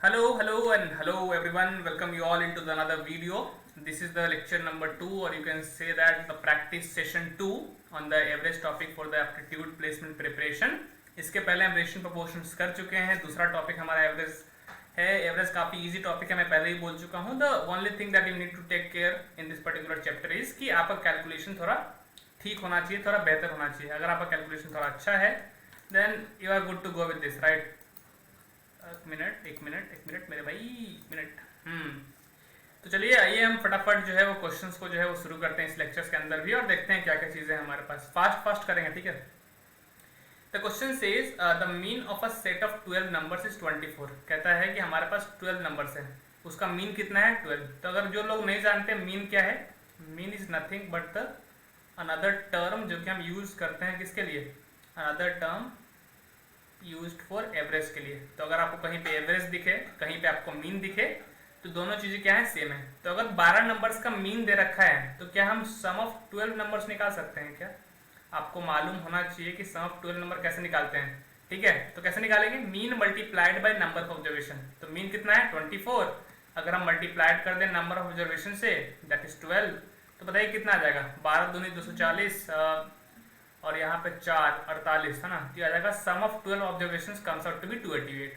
Hello everyone. Welcome you all into the another video. This is the lecture number 2, or you can say that the practice session 2 on the average topic for the aptitude placement preparation. इसके पहले हम ratio proportions कर चुके हैं. दूसरा topic हमारा average है. Average काफ़ी इजी टॉपिक है, मैं पहले ही बोल चुका हूँ. The only thing that you need to take care in this particular chapter is कि आपका कैलकुलेशन थोड़ा ठीक होना चाहिए, थोड़ा बेहतर होना चाहिए. अगर आपका कैलकुलेशन थोड़ा अच्छा है then you are good to go with this, right. एक मिनट मेरे भाई, मिनट. तो चलिए आइए हम फटाफट जो है वो क्वेश्चंस को जो है वो शुरू करते हैं इस लेक्चर्स के अंदर भी, और देखते हैं क्या क्या चीज़ें हमारे पास. फास्ट करेंगे, ठीक है. The question says the mean of a set of 12 numbers is 24. कहता है कि हमारे पास 12 नंबर्स है, उसका मीन कितना है 12. तो अगर जो लोग नहीं जानते मीन क्या है, mean is nothing but the another term जो कि हम यूज करते हैं किसके लिए, another term used for average के लिए. तो अगर आपको कहीं पे एवरेज दिखे, कहीं पे आपको मीन दिखे, तो दोनों चीज़ें क्या है, सेम है. तो अगर 12 नंबर्स का मीन दे रखा है तो क्या हम सम ऑफ 12 नंबर्स निकाल सकते हैं क्या? आपको मालूम होना चाहिए कि सम ऑफ 12 नंबर कैसे निकालते हैं, ठीक है. तो कैसे निकालेंगे, mean multiplied by number of observation. तो मीन कितना है 24. अगर हम मल्टीप्लाइड कर दें नंबर ऑफ ऑब्जर्वेशन से, दैट इज 12, तो बताइए कितना आ जाएगा. 12 दूनी 240 और यहाँ पे 4 48 है ना. तो आ जाएगा sum of 12 observations comes out to be 288.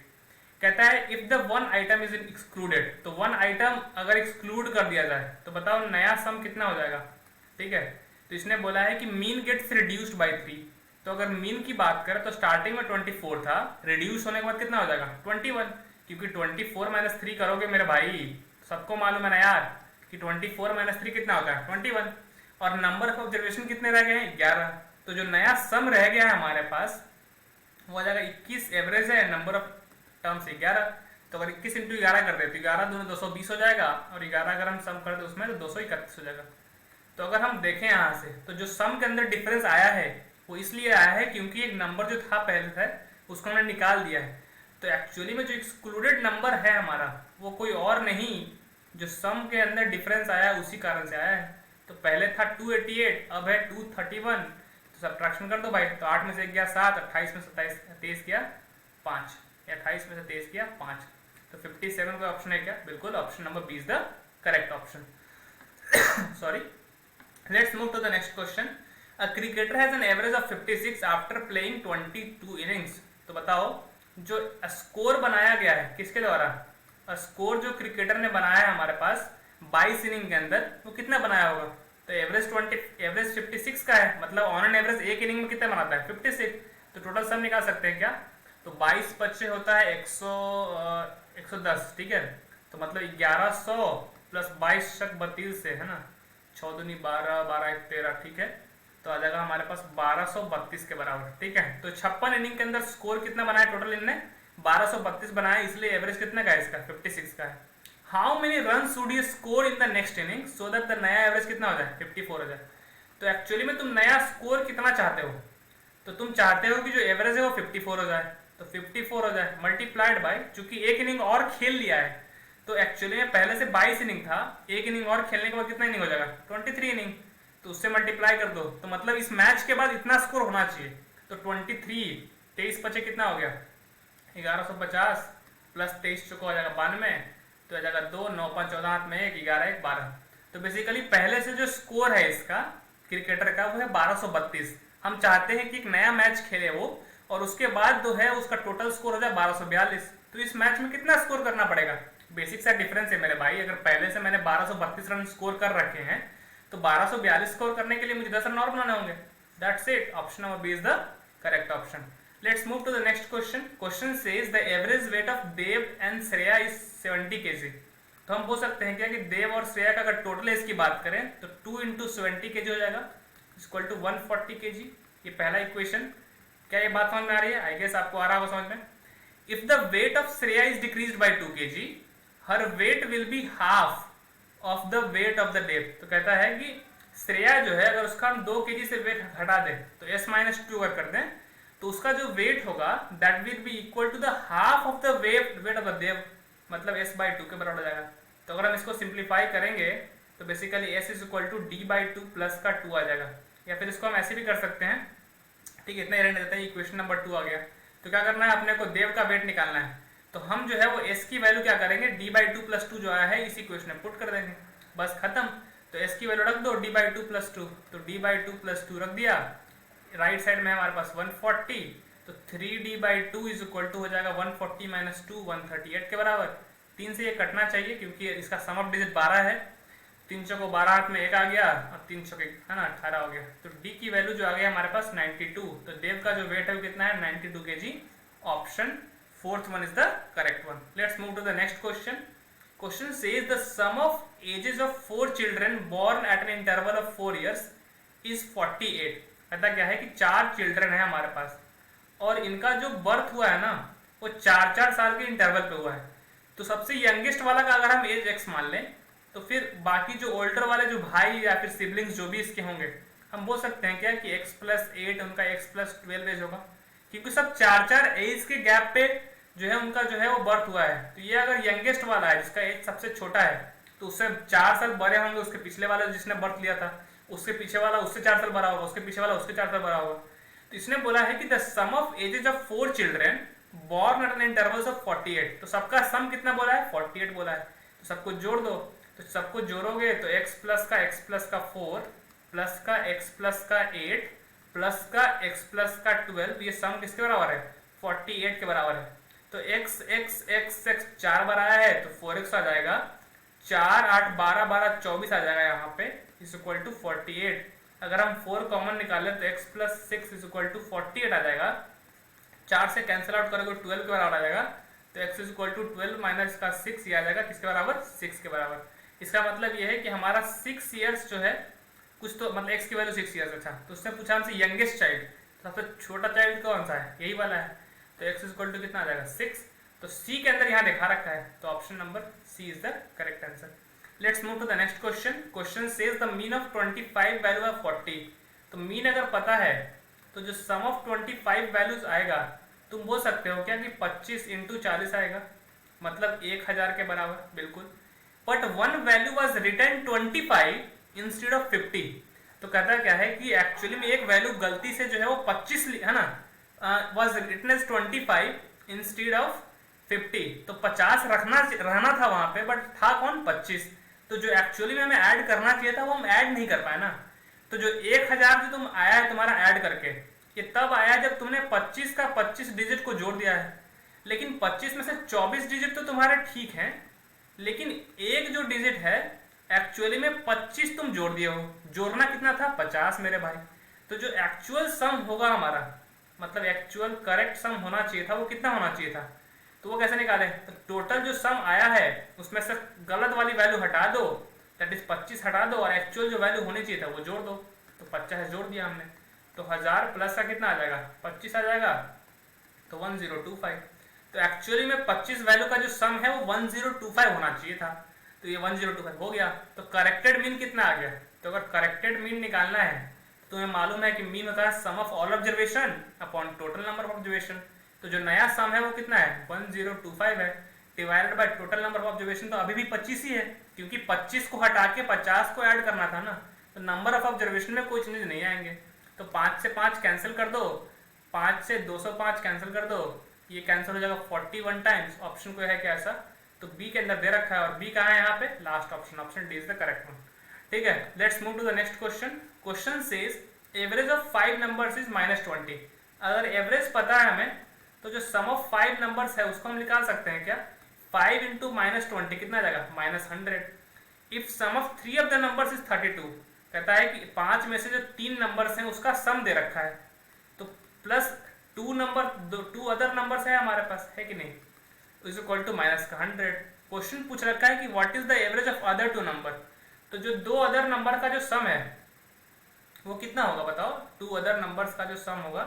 कहता है if the one item is excluded. तो वन आइटम अगर एक्सक्लूड कर दिया जाए तो बताओ नया सम कितना हो जाएगा, ठीक है. तो इसने बोला है कि मीन गेट्स रिड्यूस्ड बाय 3. तो अगर मीन की बात करें तो स्टार्टिंग में 24 था, रिड्यूस होने के बाद कितना हो जाएगा 21. क्योंकि 24 माइनस 3 करोगे मेरे भाई, सबको मालूम है ना यार कि 24 माइनस 3 कितना होता है 21. और नंबर ऑफ ऑब्जर्वेशन कितने रह गए हैं 11. तो जो नया सम रह गया है हमारे पास वो आ जाएगा 21. एवरेज है, नंबर ऑफ टर्म्स 11. तो अगर 21 इंटू 11 कर दे तो 11 दूनी 220 हो जाएगा, और 11 अगर हम सम कर दे उसमें तो 231 हो जाएगा. तो अगर हम देखें यहाँ से तो जो सम के अंदर डिफरेंस आया है वो इसलिए आया है क्योंकि एक नंबर जो था पहले था उसको हमने निकाल दिया है. तो एक्चुअली में जो एक्सक्लूडेड नंबर है हमारा वो कोई और नहीं, जो सम के अंदर डिफरेंस आया है उसी कारण से आया है. तो पहले था 288, अब है 231. तो सब्ट्रैक्शन कर दो भाई. तो 8 में से 1 गया 7, 28 में से 23 गया 5, 28 में से 23 गया 5. तो 57 का ऑप्शन है क्या, बिल्कुल option number B is the correct option. Sorry. Let's move to the next question. A cricketer has an average of 56 after playing 22 innings. तो बताओ जो स्कोर बनाया गया है किसके द्वारा, स्कोर जो क्रिकेटर ने बनाया है हमारे पास 22 इनिंग के अंदर वो कितना बनाया होगा. तो एवरेज 56 का है, मतलब ऑन एन एवरेज एक इनिंग में कितना बनाता है 56. तो टोटल सम निकाल सकते हैं क्या. तो 22 25 होता है 110, ठीक है. तो मतलब 1100 प्लस 22 शक 32 से है ना, 6 दूनी 12, 12 1 13, ठीक है. तो आ जाएगा हमारे पास 1232 के बराबर, ठीक है. तो 56 इनिंग के अंदर स्कोर कितना बनाया टोटल, इनने 1232 बनाया, इसलिए एवरेज कितना का है इसका 56 का है. How many run should you score in the next inning so that the नया एवरेज कितना हो जाए 54 हो जाए. तो एक्चुअली में तुम नया स्कोर कितना चाहते हो, तो तुम चाहते हो कि जो एवरेज है वो 54 हो जाए. तो 54 हो जाए मल्टीप्लाइड बाय, चूंकि एक इनिंग और खेल लिया है तो एक्चुअली में पहले से 22 इनिंग था, एक इनिंग और खेलने के बाद कितना इनिंग हो जाएगा 23 इनिंग. तो उससे मल्टीप्लाई कर दो, तो मतलब इस मैच के बाद इतना स्कोर होना चाहिए. तो 23 23 पचे कितना हो गया 1150 प्लस 23 चुका हो जाएगा 92. तो आ जाएगा 2 9 5 14 हाथ में 1 11 1 12. तो बेसिकली पहले से जो स्कोर है इसका क्रिकेटर का वो है 1232. हम चाहते हैं कि एक नया मैच खेले वो, और उसके बाद जो है उसका टोटल स्कोर हो जाए 1242. तो इस मैच में कितना स्कोर करना पड़ेगा, बेसिक सा डिफरेंस है मेरे भाई. अगर पहले से मैंने 1232 रन स्कोर कर रखे हैं तो 1242 स्कोर करने के लिए मुझे 10 रन और बनाने होंगे. That's it. Option number B is the correct option. Let's move to the next question. Question says the average weight of Dev and Shreya is 70 kg. तो हम बोल सकते हैं क्या कि देव और श्रेया का अगर टोटल एज की बात करें तो 2 इंटू 70 kg हो जाएगा इक्वल टू 140 kg. ये पहला इक्वेशन. क्या ये बात समझ में आ रही है, आई गेस आपको आ रहा होगा समझ में. If the weight of Shreya is decreased by 2 kg, her weight will be half of the weight of the Dev. तो कहता है कि श्रेया जो है अगर उसका हम 2 kg से वेट हटा दें तो s माइनस 2 अगर कर दें तो उसका जो वेट होगा that will be equal to the half of the weight of the Dev, मतलब s बाई 2 के बराबर हो जाएगा. तो अगर हम इसको सिंप्लीफाई करेंगे तो basically s is equal to d by 2 plus का 2 आ जाएगा. या फिर इसको हम ऐसे भी कर सकते हैं, ठीक है. इतना ही रहने देते हैं, इक्वेशन नंबर 2 आ गया. तो क्या करना है, अपने को देव का वेट निकालना है. तो हम जो है वो s की वैल्यू क्या करेंगे, d/2 + 2 जो आया है इसी इक्वेशन में पुट कर देंगे, बस खत्म। तो s की वैल्यू रख दो d/2 + 2, तो d/2 + 2 रख दिया, राइट साइड में हमारे पास 140, तो 3d/2 = हो जाएगा 140 - 2 138 के बराबर। 3 से ये कटना चाहिए क्योंकि इसका सम ऑफ डिजिट 12 है, 3 चौको 12 हाथ में 1 आ गया और 3 चौके है ना 18 हो गया। तो d की वैल्यू जो आ गया हमारे पास 92, तो देव का जो वेट है वो कितना है 92 kg। Option fourth one is the correct one. Let's move to the next question. Question says the sum of ages of 4 children born at an interval of 4 years is 48। कहता क्या है कि 4 चिल्ड्रन है हमारे पास और इनका जो बर्थ हुआ है ना वो 4-4 साल के इंटरवल पे हुआ है। तो सबसे यंगेस्ट वाला का अगर हम एज x मान लें तो फिर बाकी जो ओल्डर वाले जो भाई या फिर सिबलिंग्स जो भी इसके होंगे हम बोल सकते हैं क्या कि x + 8 उनका x + 12 एज होगा, क्योंकि सब 4-4 एज के गैप पे जो है उनका जो है वो बर्थ हुआ है। तो ये अगर यंगेस्ट वाला है जिसका एज सबसे छोटा है तो उससे 4 साल बड़े होंगे उसके पिछले वाले जिसने बर्थ लिया था, उसके पीछे वाला उससे 4 साल बड़ा होगा, उसके पीछे वाला उसके 4 साल बड़ा होगा। तो इसने बोला है कि the sum of ages of 4 children born at an intervals of 48। तो सबका सम कितना बोला है 48 बोला है, तो सबको जोड़ दो। तो सबको जोड़ोगे तो x प्लस का 4 प्लस का x प्लस का 8 प्लस का x प्लस का 12, ये सम किसके बराबर है 48 के बराबर है। तो x 4 बार आया है तो 4x आ जाएगा, 4 8 12 12 24 आ जाएगा यहाँ पे इज इक्वल टू 48। अगर हम 4 कॉमन निकालें तो x + 6 इज इक्वल टू 48 आ जाएगा। 4 से कैंसिल आउट करोगे 12 के बराबर आ जाएगा, तो x is equal to 12 minus का 6 ये आ जाएगा किसके बराबर 6 के बराबर। इसका मतलब ये है कि हमारा 6 इयर्स जो है कुछ तो मतलब x की वैल्यू 6 इयर्स। अच्छा तो उसने पूछा हमसे यंगेस्ट चाइल्ड, सबसे छोटा चाइल्ड कौन सा है, यही वाला है, तो x इज इक्वल टू कितना आ जाएगा 6। तो c के अंदर यहाँ दिखा रखा है, तो option number c is the correct answer. Let's move to the next question. Question says the mean of 25 value of 40। तो मीन अगर पता है तो जो सम ऑफ 25 वैल्यूज आएगा तुम बोल सकते हो क्या कि 25 × 40 आएगा, मतलब 1000 के बराबर बिल्कुल। But one value was return 25 instead of 50। तो कहता क्या है कि एक्चुअली में एक वैल्यू गलती से जो है वो 25 है ना, was written as 25 instead of 50। तो 50 रहना था वहां पे, बट था कौन 25। तो जो एक्चुअली में हमें ऐड करना चाहिए था वो हम ऐड नहीं कर पाए ना। तो जो 1000 जो तुम आया है तुम्हारा ऐड करके, ये तब आया जब तुमने 25 का 25 डिजिट को जोड़ दिया है। लेकिन 25 में से 24 डिजिट तो तुम्हारे ठीक हैं, लेकिन एक जो डिजिट है एक्चुअली में 25 तुम जोड़ दिए हो। जोड़ना कितना था 50 मेरे भाई। तो जो एक्चुअल सम होगा हमारा, मतलब एक्चुअल करेक्ट सम होना चाहिए था, वो कितना होना चाहिए था, तो वो कैसे निकालें। तो टोटल जो सम आया है उसमें से गलत वाली वैल्यू हटा दो, दैट इज 25 हटा दो, और एक्चुअल जो वैल्यू होनी चाहिए था वो जोड़ दो। तो 50 जोड़ दिया हमने, तो 1000 प्लस का कितना आ जाएगा 25 आ जाएगा, तो 1025। तो एक्चुअली में 25 वैल्यू का जो सम है वो 1025 होना चाहिए था, तो ये 1025 हो गया। तो करेक्टेड मीन कितना आ गया। तो अगर करेक्टेड मीन निकालना है तो तुम्हें मालूम है कि मीन होता है sum of all observation upon total number of observation. तो जो नया सम है वो कितना है 1025 है, divided by total number of observation. तो अभी भी 25 ही है, क्योंकि 25 को हटा के 50 को ऐड करना था ना, तो नंबर ऑफ ऑब्जर्वेशन में कोई चेंज नहीं आएंगे। तो 5 से 5 कैंसिल कर दो, 5 से 205 कैंसिल कर दो, ये कैंसिल हो जाएगा 41 टाइम्स। ऑप्शन को है क्या ऐसा, तो बी के अंदर दे रखा है, और बी कहाँ है यहाँ पे last option, option D is the correct one. ठीक है, let's move to the next question. Question says average of 5 numbers is -20। अगर एवरेज पता है हमें तो जो सम ऑफ 5 नंबर्स है उसको हम निकाल सकते हैं क्या। 5 × -20 कितना आ जाएगा -100। If sum of 3 of the numbers is 32, कहता है कि 5 में से जो 3 नंबर्स हैं उसका सम दे रखा है, तो प्लस 2 अदर नंबर्स है हमारे पास, है कि नहीं, इज इक्वल टू -100। क्वेश्चन पूछ रखा है कि what is the average of other 2 number. तो जो 2 अदर नंबर का जो सम है वो कितना होगा बताओ। 2 अदर नंबर्स का जो सम होगा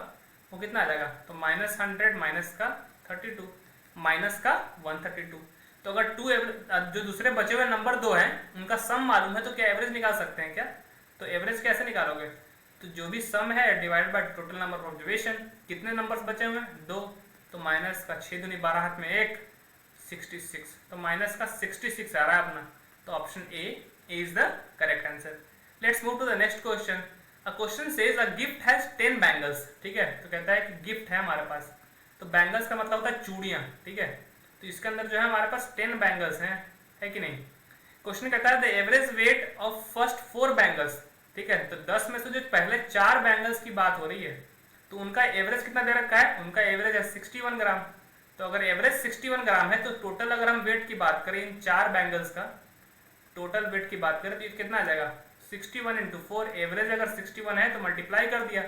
वो कितना आ जाएगा, तो -100 माइनस का 32 माइनस का 132। तो अगर जो दूसरे बचे हुए नंबर 2 हैं उनका सम मालूम है तो क्या एवरेज निकाल सकते हैं क्या। तो एवरेज कैसे निकालोगे, तो जो भी सम है divide by total number of observation. कितने नंबर्स बचे हुए हैं 2, तो माइनस का 6 दूनी 12 हाथ में 1 66, तो माइनस का 66 आ रहा है अपना। तो option A is the correct answer. Let's move to the next question. A question says a gift has 10 bangles. ठीक है, तो कहता है कि गिफ्ट है हमारे पास, तो बैंगल्स का मतलब होता है चूड़ियाँ। ठीक है, तो इसके अंदर जो है हमारे पास 10 बैंगल्स हैं, है कि नहीं। क्वेश्चन कहता है the average weight of first 4 bangles, ठीक है। तो 10 में से जो पहले 4 बैंगल्स की बात हो रही है, तो उनका एवरेज कितना दे रखा है, उनका एवरेज है 61 ग्राम। तो अगर एवरेज 61 ग्राम है तो टोटल अगर हम वेट की बात करें इन 4 बैंगल्स का, टोटल वेट की बात करें तो ये कितना आ जाएगा 61 इंटू 4। एवरेज अगर 61 है तो मल्टीप्लाई कर दिया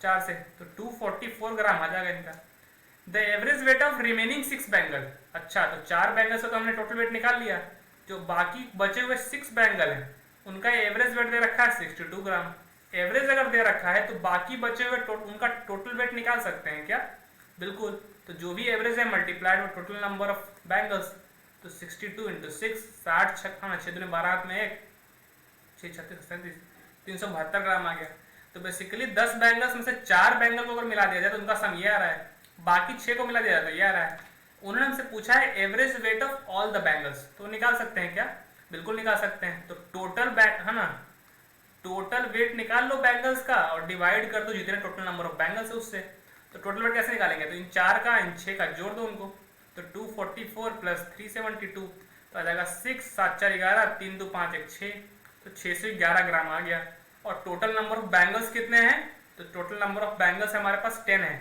4 से, तो 244 ग्राम आ जाएगा इनका। The average weight of remaining 6 bangle, अच्छा तो 4 बैंगल से तो हमने टोटल वेट निकाल लिया, जो बाकी बचे हुए 6 बैंगल हैं उनका एवरेज वेट दे रखा है 62 ग्राम। एवरेज अगर दे रखा है तो बाकी बचे हुए उनका टोटल वेट निकाल सकते हैं क्या, बिल्कुल। तो जो भी एवरेज है multiplied with total number of bangles, तो 62 इंटू 6, 60 छक्का 6 दूनी 12 में 1, 6 36 37, 372 ग्राम आ गया। तो बेसिकली 10 बैंगल्स में से 4 बैंगल को अगर मिला दिया जाए तो उनका सम ये आ रहा है, बाकी 6 को मिला दिया जाए तो ये आ रहा है। उन्होंने हमसे पूछा है average weight of all the bangles, तो निकाल सकते हैं क्या, बिल्कुल निकाल सकते हैं। तो टोटल है ना, टोटल वेट निकाल लो बैंगल्स का और डिवाइड कर दो जितने टोटल नंबर ऑफ बैंगल्स है उससे। तो टोटल वेट कैसे निकालेंगे, तो इन 4 का इन 6 का जोड़ दो उनको, तो 244 प्लस 372 तो आ जाएगा 6 7 4 11, 3 2 5 1 6, तो 611 ग्राम आ गया। और टोटल नंबर ऑफ बैंगल्स कितने हैं, तो टोटल नंबर ऑफ बैंगल्स हमारे पास 10 है।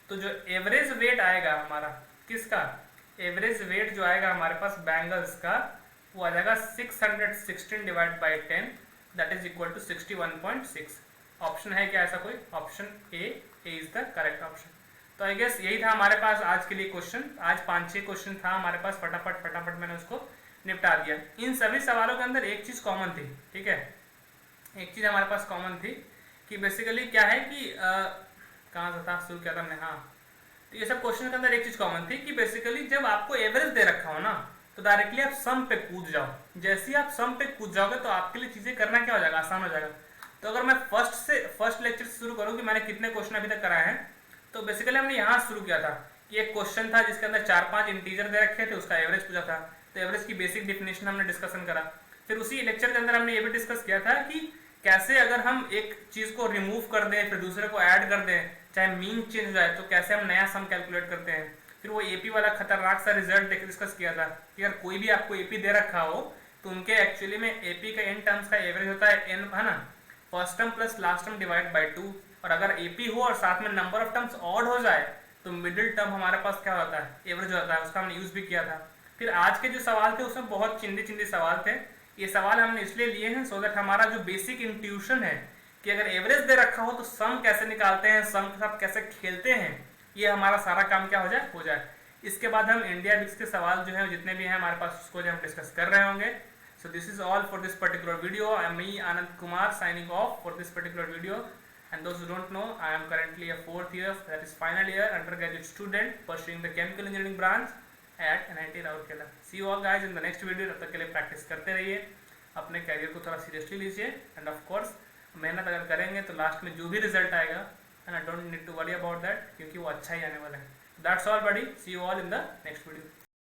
तो जो एवरेज वेट आएगा हमारा किसका, एवरेज वेट जो आएगा हमारे पास बैंगल्स का वो आ जाएगा 616 divide by 10 that is equal to 61.6। ऑप्शन है क्या ऐसा कोई, option A is the correct option. तो आई गेस यही था हमारे पास आज के लिए क्वेश्चन। आज 5-6 क्वेश्चन था हमारे पास, फटाफट मैंने उसको निपटा दिया। इन सभी सवालों के अंदर एक चीज कॉमन थी, ठीक है, एक चीज हमारे पास कॉमन थी कि बेसिकली क्या है कि कहाँ से था शुरू किया था हमने, हाँ। तो ये सब क्वेश्चन के अंदर एक चीज कॉमन थी कि बेसिकली जब आपको एवरेज दे रखा हो ना तो डायरेक्टली आप सम पे कूद जाओ। जैसे ही आप सम पे कूद जाओगे तो आपके लिए चीजें करना क्या हो जाएगा, आसान हो जाएगा। तो अगर मैं फर्स्ट लेक्चर से शुरू करूँ कि मैंने कितने क्वेश्चन अभी तक कराए हैं, तो बेसिकली हमने यहाँ शुरू किया था कि एक क्वेश्चन था जिसके अंदर 4-5 इंटीजर दे रखे थे, उसका एवरेज पूछा था। तो एवरेज की बेसिक डिफिनेशन हमने डिस्कशन करा। फिर उसी लेक्चर के अंदर हमने ये भी डिस्कस किया था कि कैसे अगर हम एक चीज को रिमूव कर दें फिर दूसरे को ऐड कर दें, चाहे मीन चेंज हो जाए, तो कैसे हम नया सम कैलकुलेट करते हैं। फिर वो एपी वाला खतरनाक सा रिजल्ट डिस्कस किया था कि अगर कोई भी आपको एपी दे रखा हो तो उनके एक्चुअली में एपी का एन टर्म्स का एवरेज होता है एन, है ना, first term plus last term divide by 2। और अगर एपी हो और साथ में नंबर ऑफ टर्म्स ऑड हो जाए तो मिडिल टर्म हमारे पास क्या होता है, एवरेज होता है। उसका हमने यूज भी किया था। फिर आज के जो सवाल थे उसमें बहुत चिंदी सवाल थे। ये सवाल हमने इसलिए लिए हैं सो दैट हमारा जो बेसिक इंट्यूशन है कि अगर एवरेज दे रखा हो तो सम कैसे निकालते हैं, सम के साथ कैसे खेलते हैं, ये हमारा सारा काम क्या हो जाए। इसके बाद हम इंडिया बिक्स के सवाल जो है जितने भी हैं हमारे पास उसको जो हम डिस्कस कर रहे होंगे। So this is all for this particular video. I am me Anand Kumar signing off for this particular video. And those who don't know, I am currently a 4th year, that is final year undergraduate student pursuing the chemical engineering branch at NIT Rourkela. See you all guys in the next video। तब तक के लिए practice करते रहिए, अपने career को थोड़ा seriously लीजिए एंड ऑफ कोर्स मेहनत अगर करेंगे तो लास्ट में जो भी रिजल्ट आएगा and I don't need to worry about that, क्योंकि वो अच्छा ही आने वाला है। That's all buddy, see you all in the next video.